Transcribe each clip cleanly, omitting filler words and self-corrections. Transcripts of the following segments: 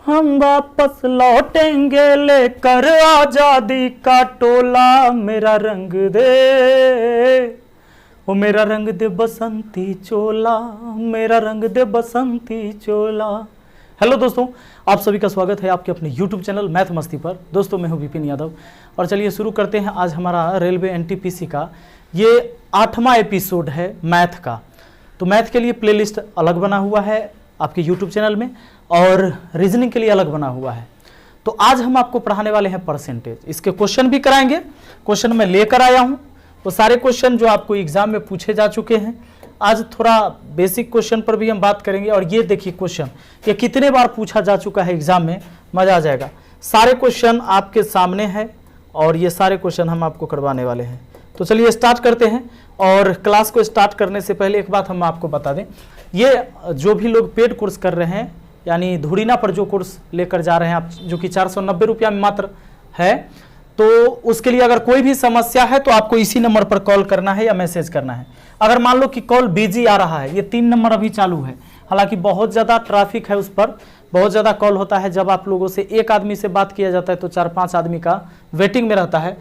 हम वापस लौटेंगे लेकर आजादी का टोला, मेरा रंग दे, ओ मेरा रंग दे बसंती चोला, मेरा रंग दे बसंती चोला। हेलो दोस्तों, आप सभी का स्वागत है आपके अपने YouTube चैनल मैथ मस्ती पर। दोस्तों मैं हूं विपिन यादव और चलिए शुरू करते हैं। आज हमारा रेलवे एनटीपीसी का ये 8वां एपिसोड है मैथ का। तो मैथ के लिए प्लेलिस्ट अलग बना हुआ है आपके YouTube चैनल में और रीजनिंग के लिए अलग बना हुआ है। तो आज हम आपको पढ़ाने वाले हैं परसेंटेज। इसके क्वेश्चन भी कराएंगे। क्वेश्चन मैं लेकर आया हूं, वो सारे क्वेश्चन जो आपको एग्जाम में पूछे जा चुके हैं। आज थोड़ा बेसिक क्वेश्चन पर भी हम बात करेंगे। और ये देखिए क्वेश्चन, ये कितने बार पूछा जा चुका है एग्जाम में, मजा आ जाएगा। सारे क्वेश्चन आपके सामने है और ये सारे क्वेश्चन हम आपको करवाने वाले हैं। तो चलिए स्टार्ट करते हैं। और क्लास को स्टार्ट करने से पहले एक बात हम आपको बता दें, ये जो भी लोग पेड कोर्स कर रहे हैं, यानी धुरीना पर जो कोर्स लेकर जा रहे हैं आप, जो कि 490 रुपया में मात्र है, तो उसके लिए अगर कोई भी समस्या है तो आपको इसी नंबर पर कॉल करना है या मैसेज करना है। अगर मान लो कि कॉल बिजी आ रहा है, ये 3 नंबर अभी चालू है, हालांकि बहुत ज़्यादा ट्रैफिक है उस पर, बहुत ज़्यादा कॉल होता है। जब आप लोगों से एक आदमी से बात किया जाता है तो 4-5 आदमी का वेटिंग में रहता है।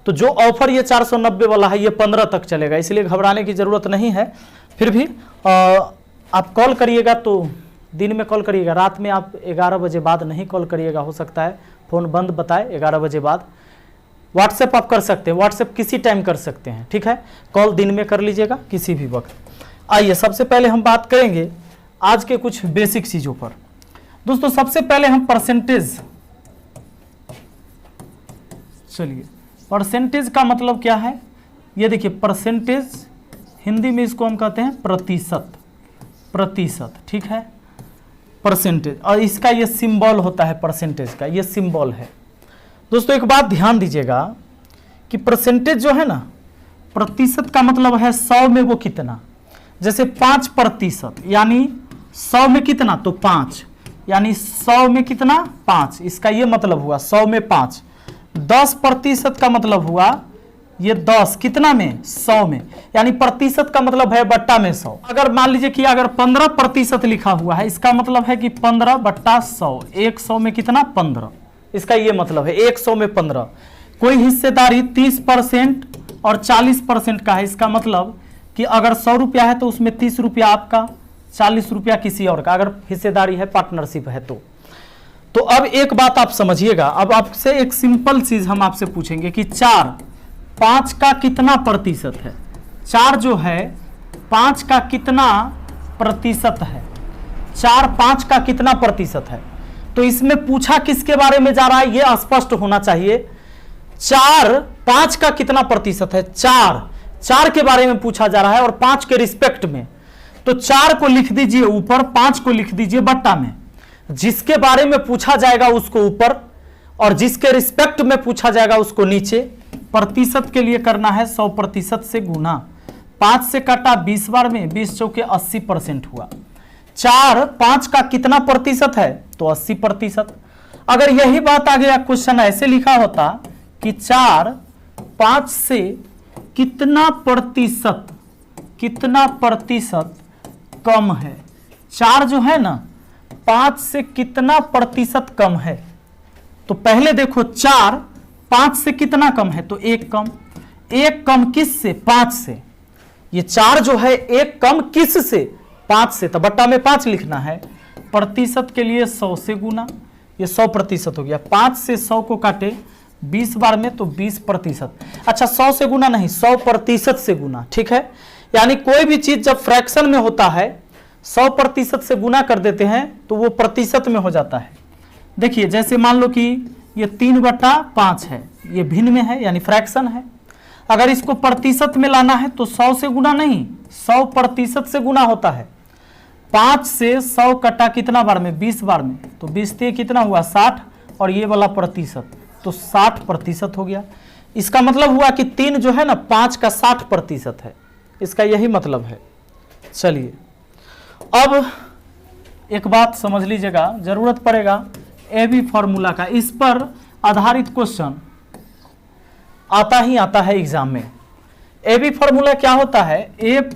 तो जो ऑफर ये 490 वाला है ये 15 तक चलेगा, इसलिए घबराने की ज़रूरत नहीं है। फिर भी आप कॉल करिएगा तो दिन में कॉल करिएगा, रात में आप 11 बजे बाद नहीं कॉल करिएगा। हो सकता है फ़ोन बंद बताए 11 बजे बाद। व्हाट्सएप आप कर सकते हैं, व्हाट्सएप किसी टाइम कर सकते हैं, ठीक है। कॉल दिन में कर लीजिएगा किसी भी वक्त। आइए सबसे पहले हम बात करेंगे आज के कुछ बेसिक चीज़ों पर। दोस्तों सबसे पहले हम परसेंटेज, चलिए परसेंटेज का मतलब क्या है ये देखिए। परसेंटेज हिंदी में इसको हम कहते हैं प्रतिशत, प्रतिशत, ठीक है, परसेंटेज। और इसका ये सिंबल होता है, परसेंटेज का ये सिंबल है। दोस्तों एक बात ध्यान दीजिएगा कि परसेंटेज जो है ना, प्रतिशत का मतलब है 100 में वो कितना। जैसे 5%, यानी 100 में कितना, तो 5, यानी 100 में कितना, 5, इसका ये मतलब हुआ 100 में 5। 10% का मतलब हुआ ये 10 कितना में, 100 में, यानी प्रतिशत का मतलब है बट्टा में 100। अगर मान लीजिए कि अगर 15% लिखा हुआ है, इसका मतलब है कि 15/100, 100 में कितना, 15, इसका ये मतलब है 100 में 15। कोई हिस्सेदारी 30% और 40% का है, इसका मतलब कि अगर 100 रुपया है तो उसमें 30 रुपया आपका, 40 रुपया किसी और का, अगर हिस्सेदारी है, पार्टनरशिप है तो अब एक बात आप समझिएगा। अब आपसे एक सिंपल चीज हम आपसे पूछेंगे कि 4 5 का कितना प्रतिशत है। 4 जो है 5 का कितना प्रतिशत है, 4 5 का कितना प्रतिशत है। तो इसमें पूछा किसके बारे में जा रहा है ये स्पष्ट होना चाहिए। 4 5 का कितना प्रतिशत है, 4 के बारे में पूछा जा रहा है और 5 के रिस्पेक्ट में। तो 4 को लिख दीजिए ऊपर, 5 को लिख दीजिए बट्टा में। जिसके बारे में पूछा जाएगा उसको ऊपर और जिसके रिस्पेक्ट में पूछा जाएगा उसको नीचे। प्रतिशत के लिए करना है 100% से गुना। 5 से काटा 20 बार में, 20 चौके 80% हुआ। 4 5 का कितना प्रतिशत है, तो 80%। अगर यही बात आ गया, क्वेश्चन ऐसे लिखा होता कि 4 5 से कितना प्रतिशत कम है। 4 जो है ना 5 से कितना प्रतिशत कम है। तो पहले देखो 4 5 से कितना कम है, तो 1 कम। 1 कम किस से, 5 से। ये 4 जो है 1 कम किस से, 5 से, तो बट्टा में 5 लिखना है। प्रतिशत के लिए 100 से गुना, ये 100% हो गया। 5 से 100 को काटे 20 बार में तो 20%। अच्छा 100 से गुना नहीं, 100% से गुना, ठीक है। यानी कोई भी चीज जब फ्रैक्शन में होता है 100% से गुना कर देते हैं तो वो प्रतिशत में हो जाता है। देखिए जैसे मान लो कि ये 3/5 है, ये भिन्न में है यानी फ्रैक्शन है। अगर इसको प्रतिशत में लाना है तो 100 से गुना नहीं, 100% से गुना होता है। 5 से 100 कटा कितना बार में, 20 बार में, तो 20 से कितना हुआ, 60, और ये वाला प्रतिशत तो 60% हो गया। इसका मतलब हुआ कि 3 जो है ना 5 का 60% है, इसका यही मतलब है। चलिए अब एक बात समझ लीजिएगा, जरूरत पड़ेगा AB फॉर्मूला का। इस पर आधारित क्वेश्चन आता ही आता है एग्जाम में। AB फॉर्मूला क्या होता है, A +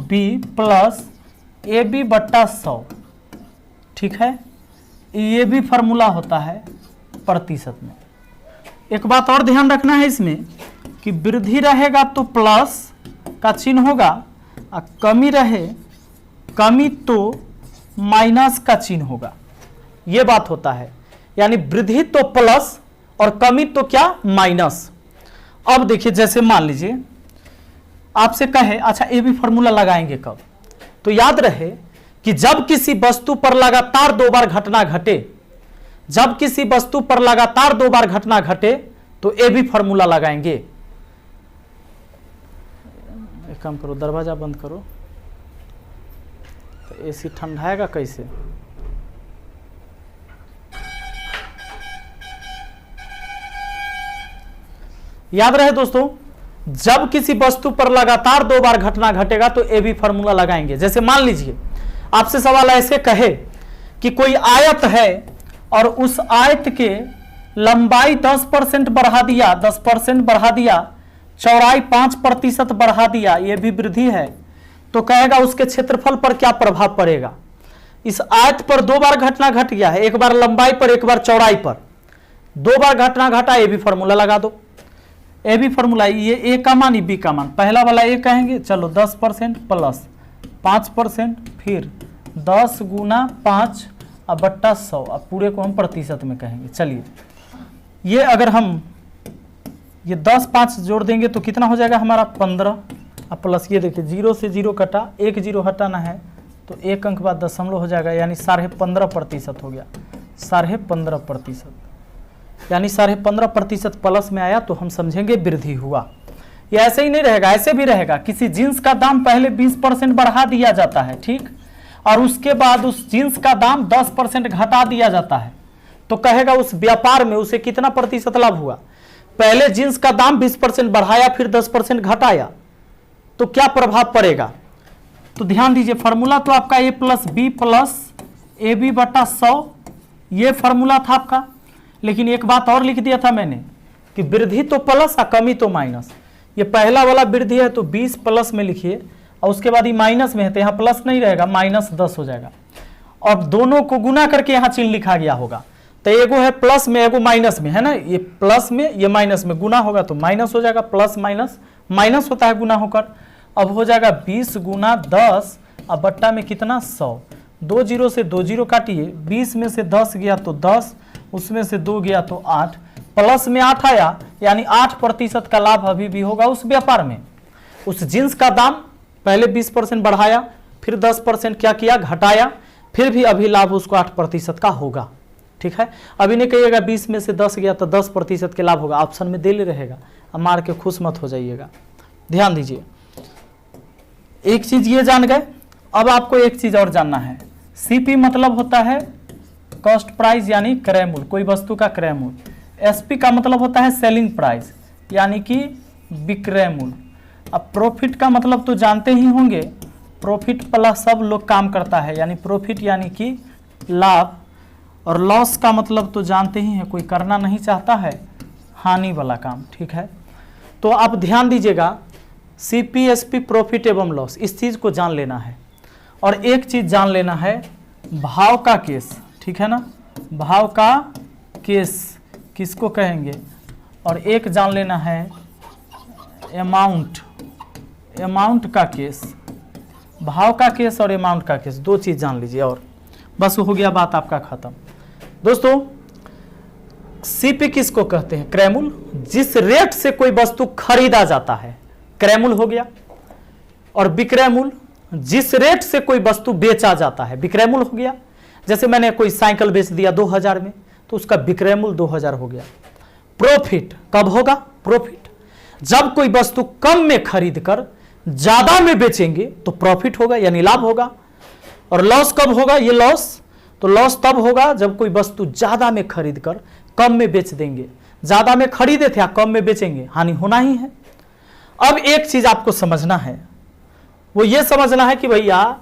B + AB/100, ठीक है। ये भी फॉर्मूला होता है प्रतिशत में। एक बात और ध्यान रखना है इसमें कि वृद्धि रहेगा तो प्लस का चिन्ह होगा, और कमी रहे कमी तो माइनस का चिन्ह होगा। यह बात होता है, यानी वृद्धि तो प्लस और कमी तो क्या, माइनस। अब देखिए जैसे मान लीजिए आपसे कहे, अच्छा ये भी फॉर्मूला लगाएंगे कब, तो याद रहे कि जब किसी वस्तु पर लगातार 2 बार घटना घटे, जब किसी वस्तु पर लगातार 2 बार घटना घटे तो ये भी फॉर्मूला लगाएंगे। एक काम करो, दरवाजा बंद करो, तो एसी ठंडाएगा कैसे। याद रहे दोस्तों, जब किसी वस्तु पर लगातार 2 बार घटना घटेगा तो ये भी फॉर्मूला लगाएंगे। जैसे मान लीजिए आपसे सवाल ऐसे कहे कि कोई आयत है और उस आयत के लंबाई 10% बढ़ा दिया, 10% बढ़ा दिया, चौड़ाई 5% बढ़ा दिया, यह भी वृद्धि है, तो कहेगा उसके क्षेत्रफल पर क्या प्रभाव पड़ेगा। इस आयत पर 2 बार घटना घट गया है, एक बार लंबाई पर एक बार चौड़ाई पर, 2 बार घटना घटा, ये भी फॉर्मूला लगा दो। ये भी फॉर्मूला, ये ए का मान, बी का मान, पहला वाला ए कहेंगे, चलो 10% प्लस 5%, फिर 10 गुना 5 अब बट्टा 100, अब पूरे को हम प्रतिशत में कहेंगे। चलिए ये अगर हम ये 10 5 जोड़ देंगे तो कितना हो जाएगा हमारा 15, अब प्लस ये देखिए 0 से 0 कटा, 1 0 हटाना है तो 1 अंक बाद दशमलव हो जाएगा, यानी 15.5% हो गया, 15.5%, यानी 15.5% प्लस में आया तो हम समझेंगे वृद्धि हुआ। ये ऐसे ही नहीं रहेगा, ऐसे भी रहेगा, किसी जींस का दाम पहले 20% बढ़ा दिया जाता है, ठीक, और उसके बाद उस जींस का दाम 10% घटा दिया जाता है, तो कहेगा उस व्यापार में उसे कितना प्रतिशत लाभ हुआ। पहले जींस का दाम 20% बढ़ाया, फिर 10% घटाया, तो क्या प्रभाव पड़ेगा। तो ध्यान दीजिए, फॉर्मूला तो आपका A plus B plus A B बटा 100, ये फॉर्मूला था आपका। लेकिन एक बात और लिख दिया था मैंने कि वृद्धि तो प्लस और कमी तो माइनस। ये पहला वाला वृद्धि है तो 20 प्लस में लिखिए, और उसके बाद ये माइनस में है तो यहाँ प्लस नहीं रहेगा, -10 हो जाएगा। और दोनों को गुना करके यहाँ चिन्ह लिखा गया होगा, तो एगो है प्लस में एगो माइनस में, है ना, ये प्लस में ये माइनस में, गुना होगा तो माइनस हो जाएगा, प्लस माइनस माइनस होता है गुना होकर। अब हो जाएगा 20 गुना 10 अब बट्टा में कितना 100, 2 0 से 2 0 काटिए, 20 में से 10 गया तो 10, उसमें से 2 गया तो 8, प्लस में 8 आया, यानी 8% का लाभ अभी भी होगा उस व्यापार में। उस जींस का दाम पहले 20% बढ़ाया, फिर 10% क्या किया, घटाया, फिर भी अभी लाभ उसको 8% का होगा, ठीक है। अभी नहीं कहिएगा 20 में से 10 गया तो 10% के लाभ होगा, ऑप्शन में दे ले रहेगा, अब मार के खुश मत हो जाइएगा। ध्यान दीजिए, एक चीज ये जान गए, अब आपको एक चीज और जानना है। सीपी मतलब होता है कॉस्ट प्राइस, यानी क्रय मूल्य, कोई वस्तु का क्रय मूल्य। एसपी का मतलब होता है सेलिंग प्राइस, यानी कि विक्रय मूल्य। अब प्रॉफिट का मतलब तो जानते ही होंगे, प्रॉफिट प्लस सब लोग काम करता है, यानी प्रॉफिट यानी कि लाभ। और लॉस का मतलब तो जानते ही हैं, कोई करना नहीं चाहता है हानि वाला काम, ठीक है। तो आप ध्यान दीजिएगा, सीपी एसपी प्रॉफिट एवं लॉस, इस चीज को जान लेना है। और एक चीज जान लेना है, भाव का केस, ठीक है ना, भाव का केस किसको कहेंगे। और एक जान लेना है अमाउंट, अमाउंट का केस, भाव का केस और अमाउंट का केस, 2 चीज जान लीजिए और बस हो गया बात आपका खत्म। दोस्तों सीपी किसको कहते हैं, क्रय मूल्य। जिस रेट से कोई वस्तु खरीदा जाता है क्रय मूल्य हो गया, और विक्रय मूल्य जिस रेट से कोई वस्तु बेचा जाता है विक्रय मूल्य हो गया। जैसे मैंने कोई साइकिल बेच दिया 2000 में तो उसका विक्रय मूल्य 2000 हो गया। प्रॉफिट कब होगा, प्रॉफिट जब कोई वस्तु कम में खरीद कर ज्यादा में बेचेंगे तो प्रॉफिट होगा, यानी लाभ होगा। और लॉस कब होगा, ये लॉस, तो लॉस तब होगा जब कोई वस्तु ज्यादा में खरीद कर कम में बेच देंगे। ज्यादा में खरीदे थे कम में बेचेंगे, हानि होना ही है। अब एक चीज आपको समझना है, वो ये समझना है कि भैया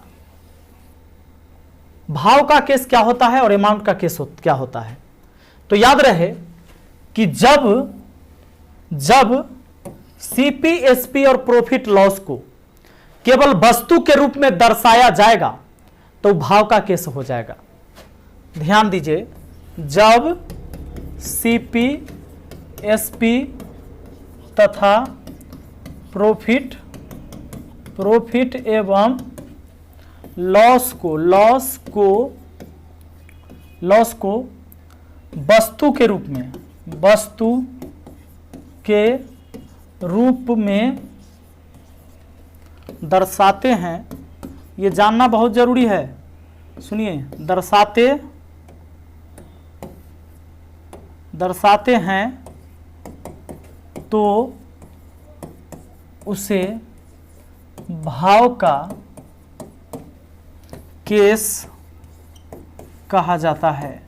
भाव का केस क्या होता है और अमाउंट का केस क्या होता है। तो याद रहे कि जब सीपी एसपी और प्रॉफिट लॉस को केवल वस्तु के रूप में दर्शाया जाएगा तो भाव का केस हो जाएगा। ध्यान दीजिए, जब सीपी एसपी तथा प्रॉफिट एवं लॉस को वस्तु के रूप में दर्शाते हैं। ये जानना बहुत जरूरी है, सुनिए, दर्शाते हैं तो उसे भाव का केस कहा जाता है।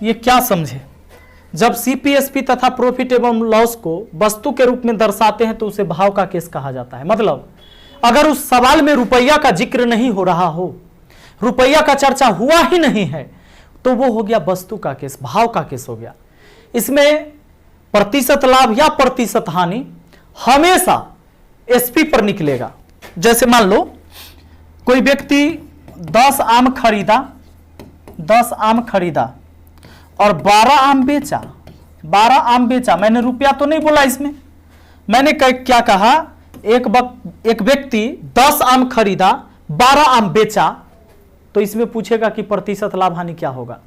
ये क्या समझे, जब सीपीएसपी तथा प्रॉफिट एवं लॉस को वस्तु के रूप में दर्शाते हैं तो उसे भाव का केस कहा जाता है। मतलब अगर उस सवाल में रुपया का जिक्र नहीं हो रहा हो, रुपया का चर्चा हुआ ही नहीं है, तो वो हो गया वस्तु का केस, भाव का केस हो गया। इसमें प्रतिशत लाभ या प्रतिशत हानि हमेशा एसपी पर निकलेगा। जैसे मान लो कोई व्यक्ति 10 आम खरीदा और 12 आम बेचा। मैंने रुपया तो नहीं बोला इसमें, मैंने क्या कहा, एक व्यक्ति 10 आम खरीदा, 12 आम बेचा, तो इसमें पूछेगा कि प्रतिशत लाभ हानि क्या होगा।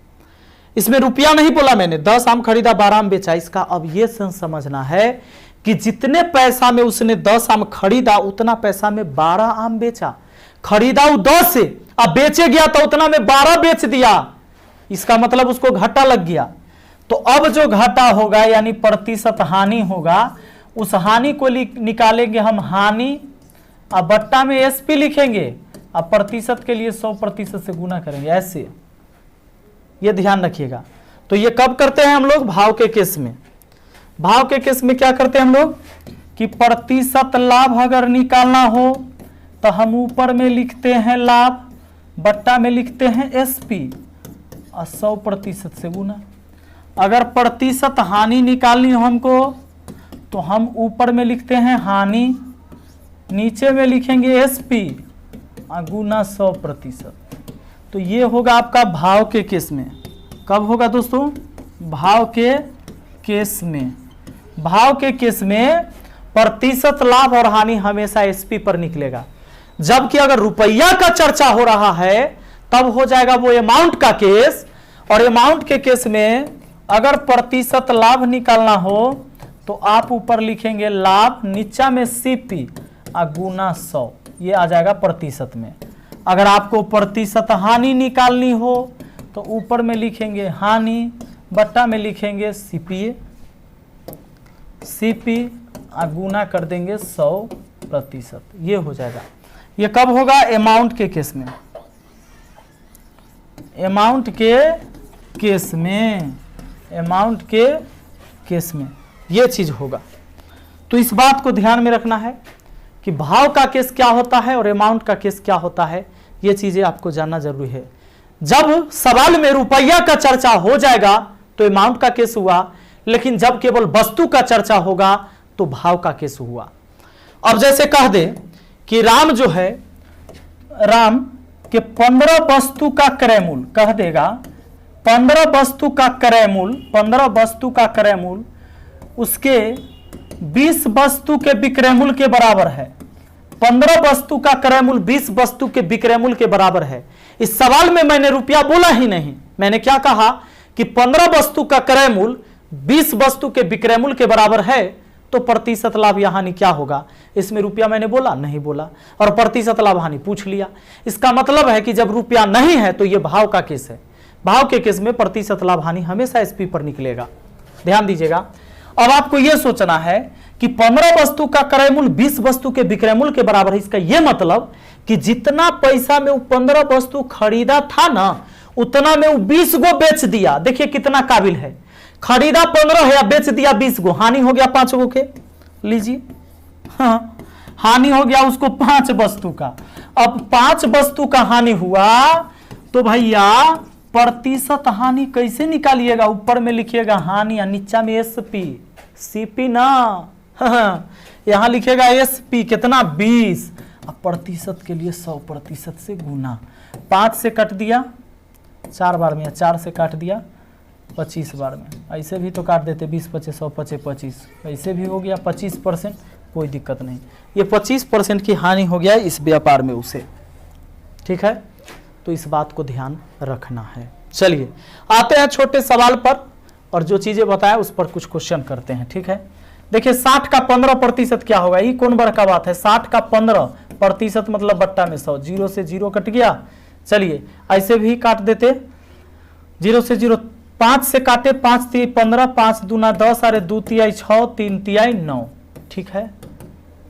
इसमें रुपया नहीं बोला मैंने, 10 आम खरीदा 12 आम बेचा। इसका अब यह समझना है कि जितने पैसा में उसने 10 आम खरीदा उतना पैसा में 12 आम बेचा। खरीदा वो 10 से, अब बेचे गया तो उतना में 12 बेच दिया, इसका मतलब उसको घाटा लग गया। तो अब जो घाटा होगा यानी प्रतिशत हानि होगा, उस हानि को निकालेंगे हम हानि, अब बट्टा में एसपी लिखेंगे, अब प्रतिशत के लिए 100% से गुना करेंगे, ऐसे ये ध्यान रखिएगा। तो ये कब करते हैं हम लोग, भाव के केस में। भाव के केस में क्या करते हैं हम लोग कि प्रतिशत लाभ अगर निकालना हो तो हम ऊपर में लिखते हैं लाभ, बट्टा में लिखते हैं एसपी और 100% से गुना। अगर प्रतिशत हानि निकालनी हो हमको तो हम ऊपर में लिखते हैं हानि, नीचे में लिखेंगे एसपी और गुना 100%। तो ये होगा आपका भाव के केस में। कब होगा दोस्तों, भाव के केस में। भाव के केस में प्रतिशत लाभ और हानि हमेशा एसपी पर निकलेगा। जबकि अगर रुपया का चर्चा हो रहा है तब हो जाएगा वो अमाउंट का केस, और अमाउंट के केस में अगर प्रतिशत लाभ निकालना हो तो आप ऊपर लिखेंगे लाभ, नीचा में सीपी और गुना 100, ये आ जाएगा प्रतिशत में। अगर आपको प्रतिशत हानि निकालनी हो तो ऊपर में लिखेंगे हानि, बट्टा में लिखेंगे सीपी और गुना कर देंगे 100%, ये हो जाएगा। ये कब होगा, अमाउंट के केस में। अमाउंट के केस में ये चीज होगा। तो इस बात को ध्यान में रखना है कि भाव का केस क्या होता है और अमाउंट का केस क्या होता है, ये चीजें आपको जानना जरूरी है। जब सवाल में रुपया का चर्चा हो जाएगा तो अमाउंट का केस हुआ, लेकिन जब केवल वस्तु का चर्चा होगा तो भाव का केस हुआ। अब जैसे कह दे कि राम जो है, राम के 15 वस्तु का क्रय मूल, कह देगा 15 वस्तु का क्रय मूल उसके 20 वस्तु के विक्रय मूल्य के बराबर है। 15 वस्तु का क्रय मूल्य 20 वस्तु के विक्रय मूल्य के बराबर है। इस सवाल में मैंने रुपया बोला ही नहीं, मैंने क्या कहा कि 15 वस्तु का क्रय मूल्य 20 वस्तु के विक्रय मूल्य के बराबर है, तो प्रतिशत लाभ या हानि क्या होगा। इसमें रुपया मैंने बोला नहीं बोला, और प्रतिशत लाभ हानि पूछ लिया। इसका मतलब है कि जब रुपया नहीं है तो यह भाव का केस है। भाव के केस में प्रतिशत लाभ हानि हमेशा एसपी पर निकलेगा, ध्यान दीजिएगा। अब आपको यह सोचना है कि 15 वस्तु का क्रय मूल्य 20 वस्तु के विक्रय मूल्य के बराबर है। इसका यह मतलब कि जितना पैसा में वो 15 वस्तु खरीदा था ना, उतना में वो 20 गो बेच दिया। देखिए कितना काबिल है, खरीदा 15 है या बेच दिया 20 गो, हानि हो गया 5 गो के, लीजिए, हाँ हानि हो गया उसको 5 वस्तु का। अब 5 वस्तु का हानि हुआ तो भैया प्रतिशत हानि कैसे निकालिएगा, ऊपर में लिखिएगा हानि या नीचा में एसपी, सीपी ना, यहां लिखेगा एसपी कितना 20, अब प्रतिशत के लिए 100% से गुना, 5 से कट दिया 4 बार में, 4 से काट दिया 25 बार में, ऐसे भी तो काट देते 20 25 100 25 25, ऐसे भी हो गया 25%, कोई दिक्कत नहीं। ये 25% की हानि हो गया इस व्यापार में उसे, ठीक है, तो इस बात को ध्यान रखना है। चलिए आते हैं छोटे सवाल पर, और जो चीजें बताया उस पर कुछ क्वेश्चन करते हैं, ठीक है। देखिए 60 का 15% क्या होगा, ये कौन बार का बात है, 60 का 15% मतलब बट्टा में 100, 0 से 0 कट गया। चलिए ऐसे भी काट देते, 0 से 0, 5 से काटे, 5 3 15, 5 दूना 10, अरे 2 तिहाई 6, 3 तिहाई 9, ठीक है।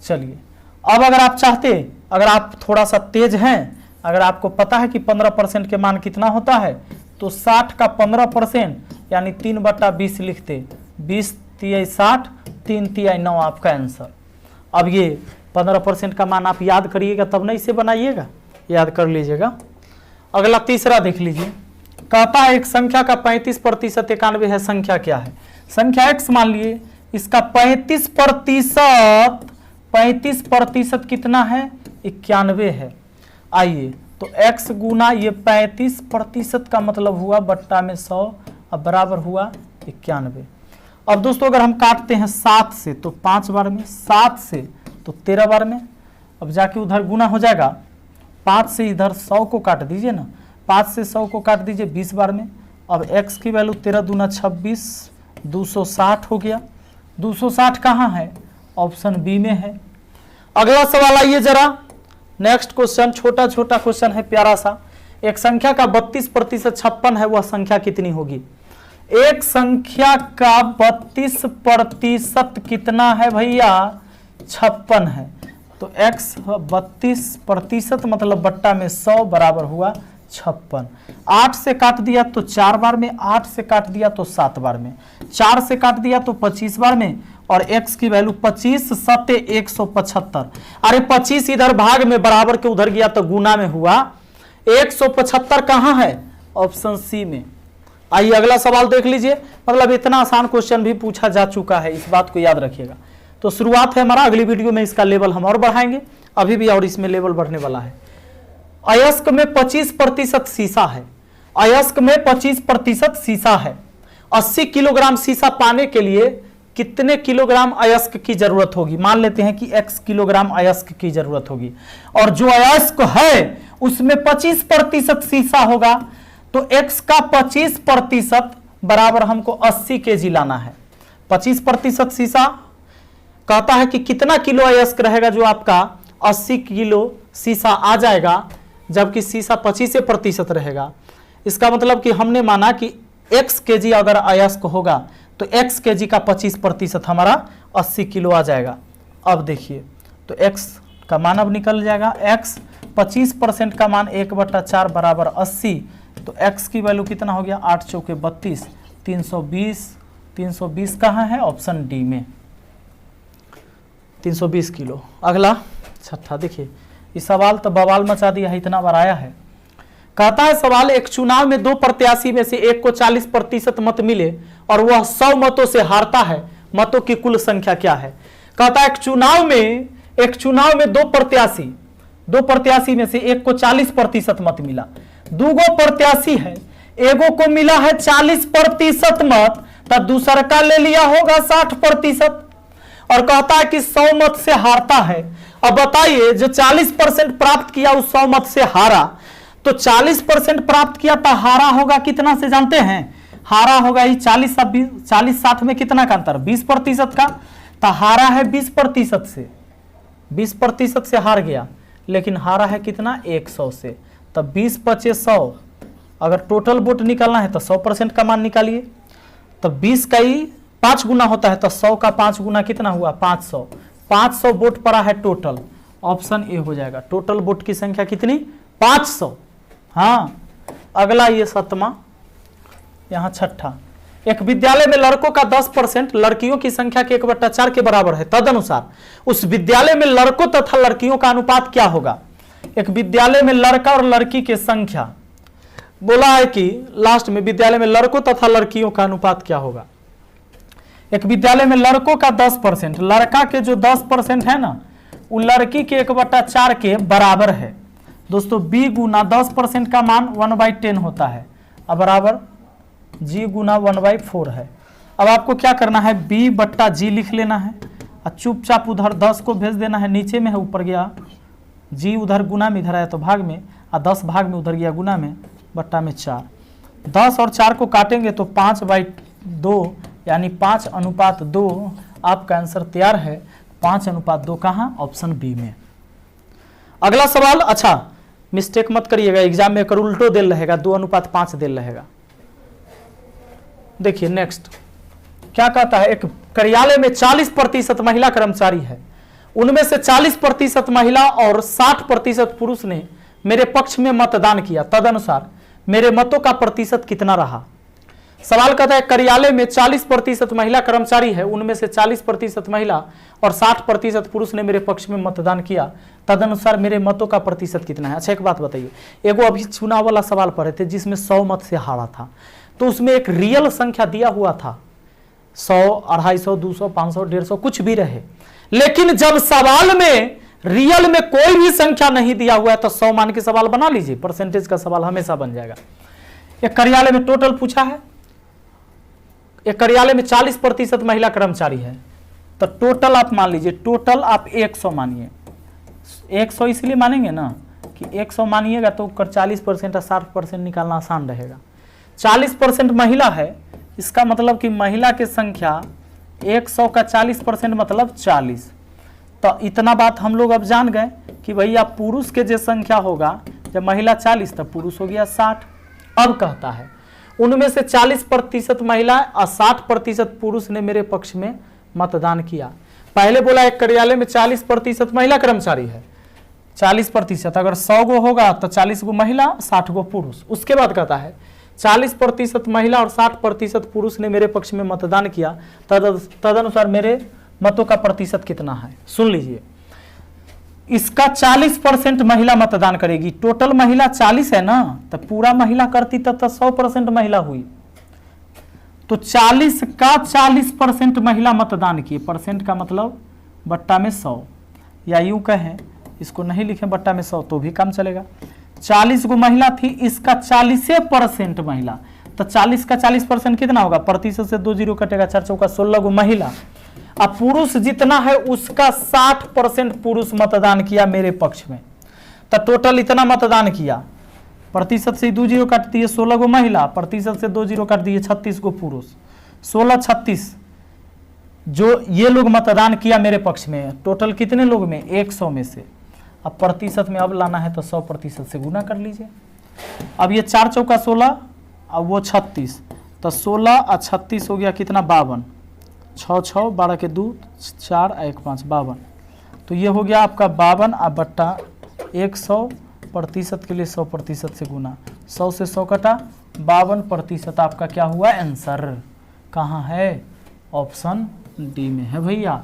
चलिए अब अगर आप चाहते, अगर आप थोड़ा सा तेज हैं, अगर आपको पता है कि 15% के मान कितना होता है, तो 60 का 15% यानी 3/20 लिखते, 20 तिहाई 60, 3 तिहाई 9 आपका आंसर। अब ये 15% का मान आप याद करिएगा तब ना इसे बनाइएगा, याद कर लीजिएगा। अगला तीसरा देख लीजिए, कहता है एक संख्या का 35% 91 है, संख्या क्या है, संख्या x मान लिए, इसका 35% कितना है, 91 है। आइए तो x गुना ये 35% का मतलब हुआ बट्टा में 100, अब बराबर हुआ 91। अब दोस्तों अगर हम काटते हैं 7 से तो 5 बार में, 7 से तो 13 बार में, अब जाके उधर गुना हो जाएगा, 5 से इधर 100 को काट दीजिए ना, 5 से 100 को काट दीजिए 20 बार में। अब x की वैल्यू 13 दूना 26, 260 हो गया। 260 कहाँ है, ऑप्शन बी में है। अगला सवाल आइए जरा, नेक्स्ट क्वेश्चन, छोटा छोटा क्वेश्चन है प्यारा सा। एक संख्या का 32% 56 है, वह संख्या कितनी होगी। एक संख्या का 32% कितना है भैया, 56 है। तो x 32% मतलब बट्टा में 100 बराबर हुआ 56। 8 से काट दिया तो 4 बार में, 8 से काट दिया तो 7 बार में, 4 से काट दिया तो 25 बार में, और x की वैल्यू 25 7 175। अरे 25 इधर भाग में बराबर के उधर गया तो गुना में हुआ, 175 कहाँ है, ऑप्शन सी में। आइए अगला सवाल देख लीजिए, मतलब इतना आसान क्वेश्चन भी पूछा जा चुका है, इस बात को याद रखिएगा। तो शुरुआत है हमारा, अगली वीडियो में इसका लेवल हम और बढ़ाएंगे, अभी भी और इसमें लेवल बढ़ने वाला है। अयस्क में 25% शीशा है, अयस्क में 25% शीशा है, 80 किलोग्राम शीशा पाने के लिए कितने किलोग्राम अयस्क की जरूरत होगी। मान लेते हैं कि x किलोग्राम अयस्क की जरूरत होगी, और जो अयस्क है उसमें 25% शीशा होगा, तो x का 25% बराबर हमको 80 kg लाना है। 25% शीशा कहता है कि कितना किलो अयस्क रहेगा जो आपका 80 किलो शीशा आ जाएगा, जबकि शीशा 25% रहेगा। इसका मतलब कि हमने माना कि x kg अगर अयस्क होगा तो x kg का 25% हमारा 80 किलो आ जाएगा। अब देखिए तो x का मान अब निकल जाएगा, x 25% का मान 1/4 बराबर 80, तो x की वैल्यू कितना हो गया, 8 चौके 32, 320 कहाँ है, ऑप्शन डी में 320 किलो। अगला छठा देखिए, इस सवाल तो बवाल मचा दिया है, इतना बार आया है। कहता है सवाल, एक चुनाव में 2 प्रत्याशी में से एक को 40% मत मिले और वह 100 मतों से हारता है, मतों की कुल संख्या क्या है। कहता है एक चुनाव में 2 प्रत्याशी में से एक को 40% मत मिला, 2 प्रत्याशी है, एगो को मिला है 40% मत, तो दूसरा का ले लिया होगा 60%, और कहता है कि 100 मत से हारता है। अब बताइए जो 40% प्राप्त किया उस 100 मत से हारा, तो 40% प्राप्त किया तो हारा होगा कितना से जानते हैं, हारा होगा ही 40-60 में कितना का अंतर, 20% का, तो हारा है 20% से, 20% से हार गया, लेकिन हारा है कितना 100 से। तब 20 × 100, अगर टोटल वोट निकालना है तो 100% का मान निकालिए, तब 20 का ही 5 गुना होता है, तो 100 का 5 गुना कितना हुआ 500, 500 वोट पड़ा है टोटल, ऑप्शन ए हो जाएगा। टोटल वोट की संख्या कितनी, 500। हाँ अगला ये 7वां, यहाँ 6ठा, एक विद्यालय में लड़कों का 10% लड़कियों की संख्या के 1/4 के बराबर है, तदनुसार उस विद्यालय में लड़कों तथा लड़कियों का अनुपात क्या होगा। एक विद्यालय में लड़का और लड़की की संख्या बोला है कि लास्ट में विद्यालय में लड़कों तथा लड़कियों का अनुपात क्या होगा। एक विद्यालय में लड़कों का 10%, लड़का के जो 10% है ना, वो लड़की के 1/4 के बराबर है। दोस्तों b गुना 10% का मान 1/10 होता है, अब बराबर g गुना 1/4 है। अब आपको क्या करना है, b/g लिख लेना है और चुपचाप उधर 10 को भेज देना है, नीचे में है ऊपर गया, g उधर गुना में इधर आया तो भाग में, और 10 भाग में उधर गया गुना में, बट्टा में 4। 10 और 4 को काटेंगे तो 5/2 यानी 5:2 आपका आंसर तैयार है। 5:2 कहाँ, ऑप्शन बी में। अगला सवाल, अच्छा मिस्टेक मत करिएगा, एग्जाम में अगर उल्टो दिल रहेगा 2:5 दिल रहेगा। देखिए नेक्स्ट क्या कहता है, एक कार्यालय में 40% महिला कर्मचारी है, उनमें से 40% महिला और 60% पुरुष ने मेरे पक्ष में मतदान किया, तदनुसार मेरे मतों का प्रतिशत कितना रहा। सवाल कहता है कार्यालय में 40% महिला कर्मचारी है, उनमें से 40% महिला और 60% पुरुष ने मेरे पक्ष में मतदान किया, तदनुसार मेरे मतों का प्रतिशत कितना है। अच्छा एक बात बताइए, एगो अभी चुनाव वाला सवाल पढ़े थे जिसमें 100 मत से हारा था, तो उसमें एक रियल संख्या दिया हुआ था, 100, 250, 200, 500, 150 कुछ भी रहे, लेकिन जब सवाल में रियल में कोई भी संख्या नहीं दिया हुआ है तो 100 मान के सवाल बना लीजिए, परसेंटेज का सवाल हमेशा बन जाएगा। एक कार्यालय में टोटल पूछा है, एक कार्यालय में 40% महिला कर्मचारी है, तो टोटल आप मान लीजिए, टोटल आप 100 मानिए। 100 इसलिए मानेंगे ना कि 100 मानिएगा तो 40% और 60% निकालना आसान रहेगा। 40% महिला है, इसका मतलब कि महिला की संख्या 100 का 40% मतलब 40। तो इतना बात हम लोग अब जान गए कि भैया पुरुष के जो संख्या होगा, जब महिला 40 तब पुरुष हो गया 60। अब कहता है उनमें से 40% महिला और 60% पुरुष ने मेरे पक्ष में मतदान किया। पहले बोला एक कार्यालय में 40% महिला कर्मचारी है, 40%, अगर 100 गो होगा तो 40 गो महिला, 60 गो पुरुष। उसके बाद कहता है 40% महिला और 60% पुरुष ने मेरे पक्ष में मतदान किया, तदनुसार मेरे मतों का प्रतिशत कितना है। सुन लीजिए, इसका 40% महिला मतदान करेगी, टोटल महिला 40 है ना, तो पूरा महिला करती तब तो 100% महिला हुई, तो 40 का 40% महिला मतदान किए, परसेंट का मतलब बट्टा में 100, या यूं कहें इसको नहीं लिखे बट्टा में 100 तो भी काम चलेगा। 40 गो महिला थी, इसका 40% महिला, तो 40 का 40% कितना होगा, प्रतिशत से 2 जीरो कटेगा, 4 चौका 16 गो महिला, अब पुरुष जितना है उसका 60% पुरुष मतदान किया मेरे पक्ष में, तो टोटल इतना मतदान किया, प्रतिशत से 2 जीरो काट दिए 16 गो महिला, प्रतिशत से 2 जीरो काट दिए 36 गो पुरुष, 16 36 जो ये लोग मतदान किया मेरे पक्ष में, टोटल कितने लोग में, 100 में से। अब प्रतिशत में अब लाना है तो 100% से गुना कर लीजिए। अब ये 4 चौका 16, अब वो 36, तो 16 और 36 हो गया कितना, 52, 6 6 12 के 2 4 1 5 52, तो ये हो गया आपका 52 और बट्टा 100% के लिए 100% से गुना, 100 से 100 कटा, 52% आपका क्या हुआ आंसर, कहाँ है, ऑप्शन डी में है भैया।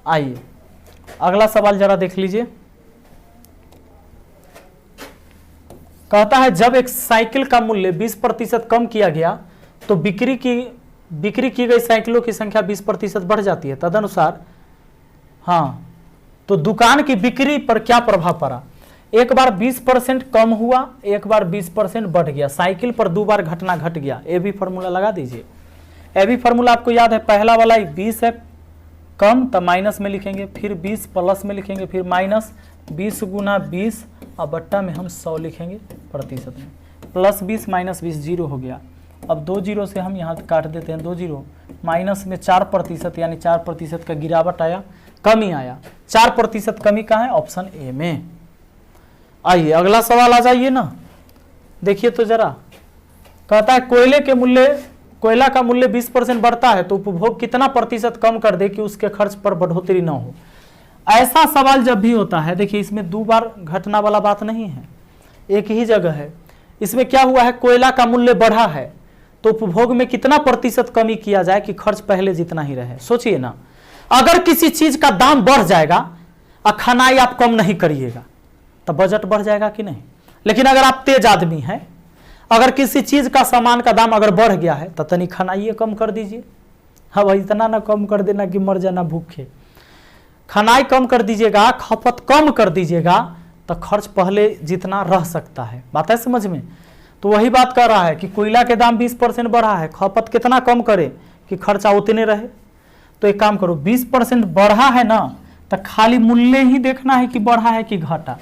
आइए अगला सवाल जरा देख लीजिए, कहता है जब एक साइकिल का मूल्य 20% कम किया गया तो बिक्री की गई साइकिलों की संख्या 20% बढ़ जाती है, तदनुसार हाँ तो दुकान की बिक्री पर क्या प्रभाव पड़ा। एक बार 20% कम हुआ, एक बार 20% बढ़ गया, साइकिल पर 2 बार घटना घट गया। ए बी फॉर्मूला लगा दीजिए। ए बी फॉर्मूला आपको याद है, पहला वाला 20 है कम तो माइनस में लिखेंगे, फिर 20 प्लस में लिखेंगे, फिर माइनस 20 गुना 20 और बट्टा में हम 100 लिखेंगे प्रतिशत में, प्लस 20 माइनस 20 जीरो हो गया। अब 2 जीरो से हम यहाँ काट देते हैं 2 जीरो, माइनस में 4% यानी 4% का गिरावट आया, कमी आया। 4% कमी का है ऑप्शन ए में। आइए अगला सवाल आ जाइए ना, देखिए तो जरा, कहता है कोयला का मूल्य 20% बढ़ता है तो उपभोग कितना प्रतिशत कम कर दे कि उसके खर्च पर बढ़ोतरी न हो। ऐसा सवाल जब भी होता है, देखिए इसमें 2 बार घटना वाला बात नहीं है, एक ही जगह है। इसमें क्या हुआ है, कोयला का मूल्य बढ़ा है तो उपभोग में कितना प्रतिशत कमी किया जाए कि खर्च पहले जितना ही रहे। सोचिए ना, अगर किसी चीज का दाम बढ़ जाएगा और खनाई आप कम नहीं करिएगा तो बजट बढ़ जाएगा कि नहीं। लेकिन अगर आप तेज आदमी हैं, अगर किसी चीज का सामान का दाम अगर बढ़ गया है तो तनी खनाइए कम कर दीजिए। हाँ भाई, इतना ना कम कर देना कि मर जाना भूखे। खनाई कम कर दीजिएगा, खपत कम कर दीजिएगा, तो खर्च पहले जितना रह सकता है। बात है समझ में? तो वही बात कर रहा है कि कोयला के दाम 20% बढ़ा है, खपत कितना कम करे कि खर्चा उतने रहे। तो एक काम करो, 20% बढ़ा है ना, तो खाली मूल्य ही देखना है कि बढ़ा है कि घटा।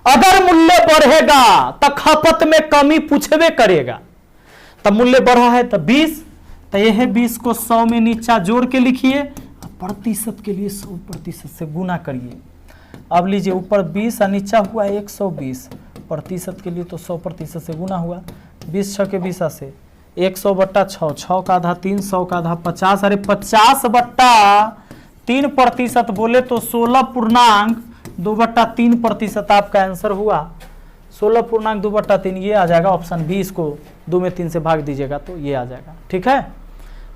अगर मूल्य बढ़ेगा तो खपत में कमी पूछबे करेगा। तो मूल्य बढ़ा है तो 20, तो यह 20 को 100 में नीचा जोड़ के लिखिए, प्रतिशत के लिए 100% से गुना करिए। अब लीजिए, ऊपर 20 और नीचा हुआ 120, प्रतिशत के लिए तो 100% से गुना हुआ। 20 6 के 20 से 100/6, 6 का आधा 3, 100 का आधा 50, अरे 50/3% बोले तो 16.2/3% आपका आंसर हुआ। 16.2/3 ये आ जाएगा ऑप्शन बी। इसको 2 में 3 से भाग दीजिएगा तो ये आ जाएगा। ठीक है,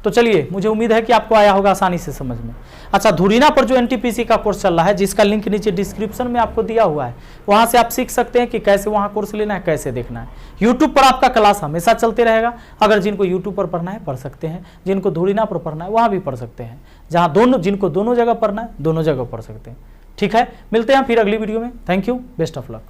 तो चलिए, मुझे उम्मीद है कि आपको आया होगा आसानी से समझ में। अच्छा, धुरीना पर जो एनटीपीसी का कोर्स चल रहा है, जिसका लिंक नीचे डिस्क्रिप्शन में आपको दिया हुआ है, वहां से आप सीख सकते हैं कि कैसे वहां कोर्स लेना है, कैसे देखना है। यूट्यूब पर आपका क्लास हमेशा चलते रहेगा। अगर जिनको यूट्यूब पर पढ़ना है पढ़ सकते हैं, जिनको धुरीना पर पढ़ना है वहां भी पढ़ सकते हैं। जहां जिनको दोनों जगह पढ़ना है दोनों जगह पढ़ सकते हैं। ठीक है, मिलते हैं फिर अगली वीडियो में। Thank you, best of luck.